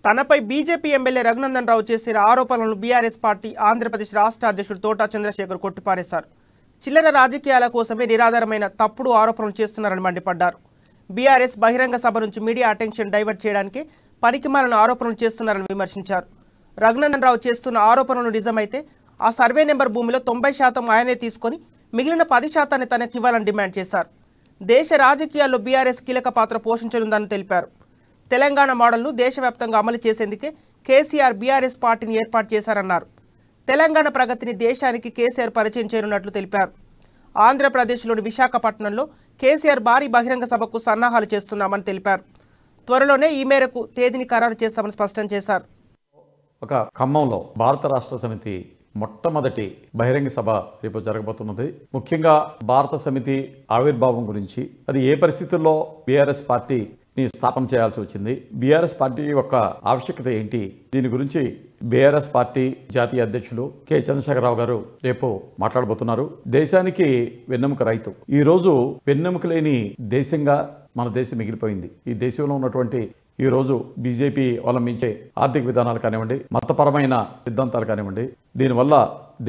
తనపై BJP MLA Raghunandan Rao చేసిన ఆరోపణలను బీఆర్ఎస్ పార్టీ ఆంధ్రప్రదేశ్ రాష్ట్ర అధ్యక్షుడు తోటా చంద్రశేఖర్ కొట్టిపారేశారు. చిల్లర రాజకీయాల కోసమే నిరాధారమైన తప్పుడు ఆరోపణలు చేస్తున్నారని మండిపడ్డారు. బీఆర్ఎస్ బహిరంగ సభ నుంచి మీడియా అటెన్షన్ డైవర్ట్ చేయడానికి పనికిమాలిన ఆరోపణలు చేస్తున్నారని విమర్శించారు. రఘునందన్ రావు చేస్తున్న ఆరోపణలు నిజమైతే ఆ సర్వే నెంబర్ భూమిలో 90% ఆయనే తీసుకొని మిగిలిన 10% తనకివ్వాలని డిమాండ్ చేశారు. దేశ రాజకీయాల్లో బీఆర్ఎస్ కీలక పాత్ర పోషించనుందని తెలిపారు. తెలంగాణ మోడల్ను దేశవ్యాప్తంగా అమలు చేసేందుకే కేసీఆర్ బీఆర్ఎస్ పార్టీని ఏర్పాటు చేశారన్నారు. తెలంగాణ ప్రగతిని దేశానికి కేసీఆర్ పరిచయం చేయనున్నట్లు తెలిపారు. ఆంధ్రప్రదేశ్లోని విశాఖపట్నంలో కేసీఆర్ భారీ బహిరంగ సభకు సన్నాహాలు చేస్తున్నామని తెలిపారు. త్వరలోనే ఈ మేరకు తేదీని ఖరారు చేస్తామని స్పష్టం చేశారు. ఒక ఖమ్మంలో భారత రాష్ట్ర సమితి మొట్టమొదటి బహిరంగ సభ రేపు జరగబోతున్నది. ముఖ్యంగా భారత సమితి ఆవిర్భావం గురించి, అది ఏ పరిస్థితుల్లో బీఆర్ఎస్ పార్టీని స్థాపన చేయాల్సి వచ్చింది, బీఆర్ఎస్ పార్టీ యొక్క ఆవశ్యకత ఏంటి, దీని గురించి బీఆర్ఎస్ పార్టీ జాతీయ అధ్యక్షులు కె చంద్రశేఖరరావు గారు రేపు మాట్లాడబోతున్నారు. దేశానికి వెన్నెముక రైతు. ఈ రోజు వెన్నెముక లేని దేశంగా మన దేశం మిగిలిపోయింది. ఈ దేశంలో ఉన్నటువంటి ఈ రోజు బీజేపీ అవలంబించే ఆర్థిక విధానాలు కానివ్వండి, మతపరమైన సిద్ధాంతాలు కానివ్వండి, దీనివల్ల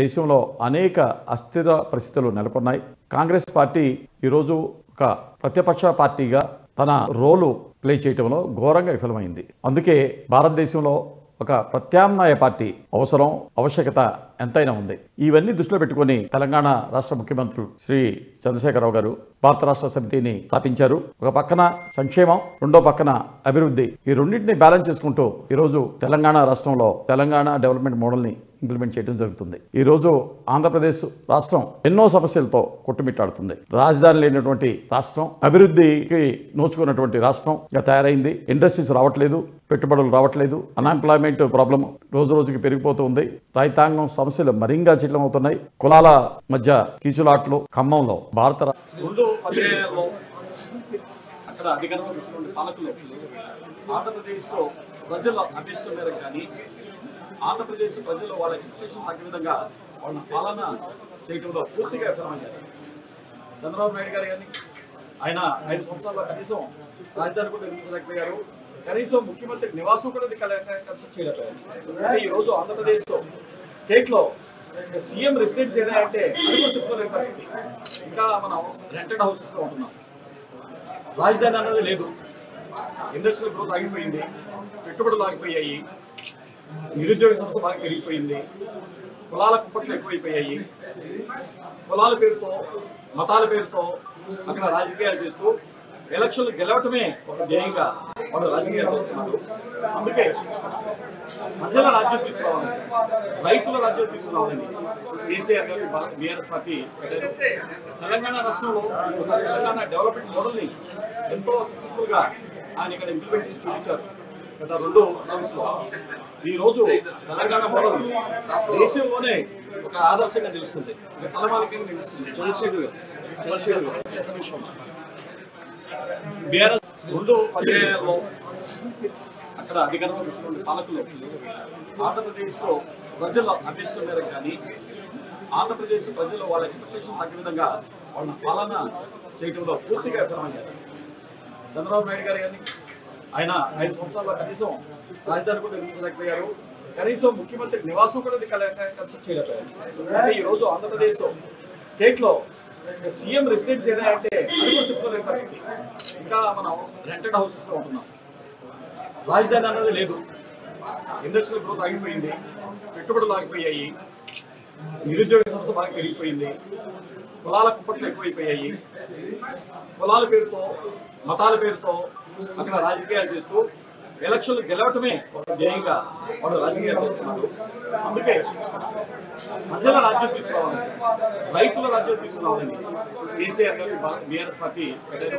దేశంలో అనేక అస్థిర పరిస్థితులు నెలకొన్నాయి. కాంగ్రెస్ పార్టీ ఈరోజు ఒక ప్రతిపక్ష పార్టీగా తన రోలు ప్లే చేయటంలో ఘోరంగా విఫలమైంది. అందుకే భారతదేశంలో ఒక ప్రత్యామ్నాయ పార్టీ అవసరం, ఆవశ్యకత ఎంతైనా ఉంది. ఇవన్నీ దృష్టిలో పెట్టుకుని తెలంగాణ రాష్ట్ర ముఖ్యమంత్రి శ్రీ చంద్రశేఖరరావు గారు భారత రాష్ట్ర సమితిని స్థాపించారు. ఒక పక్కన సంక్షేమం, రెండో పక్కన అభివృద్ధి, ఈ రెండింటిని బ్యాలెన్స్ చేసుకుంటూ ఈరోజు తెలంగాణ రాష్ట్రంలో తెలంగాణ డెవలప్మెంట్ మోడల్ని ఇంప్లిమెంట్ చేయడం జరుగుతుంది. ఈ రోజు ఆంధ్రప్రదేశ్ రాష్ట్రం ఎన్నో సమస్యలతో కొట్టుమిట్టాడుతుంది. రాజధాని లేనటువంటి రాష్ట్రం, అభివృద్ధికి నోచుకున్నటువంటి రాష్ట్రంగా తయారైంది. ఇండస్ట్రీస్ రావట్లేదు, పెట్టుబడులు రావట్లేదు, అన్ఎంప్లాయ్మెంట్ ప్రాబ్లం రోజు రోజుకి పెరిగిపోతూ ఉంది. రైతాంగం సమస్యలు మరింగా చిట్లమవుతున్నాయి. కులాల మధ్య కీచులాట్లు. ఖమ్మంలో భారత ఆంధ్రప్రదేశ్ ప్రజలు వాళ్ళ ఎక్స్పెక్టేషన్ తగ్గ విధంగా వాళ్ళ పాలన చేయడంలో పూర్తిగా విఫలమయ్యారు. చంద్రబాబు నాయుడు గారు కానీ ఆయన 5 సంవత్సరాల్లో కనీసం రాజధాని కూడా నిర్మించలేకపోయారు. కనీసం ముఖ్యమంత్రి నివాసం కూడా కన్స్ట్రక్ట్ చేయలేకపోయారు. కానీ ఈరోజు ఆంధ్రప్రదేశ్ స్టేట్లో సీఎం రెసిడెన్స్ ఏదైనా అంటే అది కూడా చెప్పుకోలేని పరిస్థితి. ఇంకా మనం రెంటెడ్ హౌసెస్లో ఉంటున్నాం. రాజధాని అన్నది లేదు. ఇండస్ట్రియల్ గ్రోత్ ఆగిపోయింది, పెట్టుబడులు ఆగిపోయాయి, నిరుద్యోగ సమస్య బాగా పెరిగిపోయింది, కులాల కుప్పట్లు ఎక్కువైపోయాయి. కులాల పేరుతో, మతాల పేరుతో అక్కడ రాజకీయాలు చేస్తూ ఎలక్షన్లు గెలవటమే ఒక ధ్యేయంగా వాళ్ళు రాజకీయాలు చేస్తున్నారు. అందుకే ప్రజల రాజ్యం తీసుకురావాలని, రైతుల రాజ్యం తీసుకురావాలని కేసీఆర్ గారు బీఆర్ఎస్ పార్టీ పెట్టారు. తెలంగాణ రాష్ట్రంలో తెలంగాణ డెవలప్మెంట్ మోడల్ని ఎంతో సక్సెస్ఫుల్గా ఆయన ఇక్కడ ఇంప్లిమెంట్ చేసి చూపించారు గత 2 టర్మ్స్లో. ఈ రోజు తెలంగాణ మోడల్ దేశంలోనే ఒక ఆదర్శంగా నిలుస్తుంది, ఒక తలమానికంగా నిలుస్తుంది. బీఆర్ఎస్ 2017లో అక్కడ అధికారంలో వచ్చినటువంటి పాలకులు ఆంధ్రప్రదేశ్లో ప్రజల అభిష్టం మేరకు కానీ, ఆంధ్రప్రదేశ్ ప్రజలు వాళ్ళ ఎక్స్పెక్టేషన్ తగ్గ విధంగా వాళ్ళ పాలన చేయడంలో పూర్తిగా విఫలమయ్యారు. చంద్రబాబు నాయుడు గారు కానీ ఆయన 5 సంవత్సరాల్లో కనీసం రాజధాని కూడా నిర్మించలేకపోయారు. కనీసం ముఖ్యమంత్రి నివాసం కూడా కన్స్ట్రక్ట్ చేయలేకపోయారు. కానీ ఈరోజు ఆంధ్రప్రదేశ్ స్టేట్లో సీఎం రెసిడెన్స్ ఏదైనా అంటే అది కూడా చెప్పుకోలేని పరిస్థితి. ఇంకా మనం రెంటెడ్ హౌసెస్లో ఉంటున్నాం. రాజధాని అన్నది లేదు. ఇండస్ట్రియల్ గ్రోత్ ఆగిపోయింది, పెట్టుబడులు ఆగిపోయాయి, నిరుద్యోగ సమస్య బాగా పెరిగిపోయింది, కులాల కుప్పట్లు ఎక్కువైపోయాయి. కులాల పేరుతో, మతాల పేరుతో అక్కడ రాజకీయాలు చేస్తూ ఎలక్షన్లు గెలవటమే ఒక ధ్యేయంగా వాళ్ళు రాజకీయాలు చేస్తున్నారు. అందుకే ప్రజల రాజ్యం తీసుకురావాలని, రైతుల రాజ్యం తీసుకురావాలని కేసీఆర్ గారు బీఆర్ఎస్ పార్టీ పెట్టారు.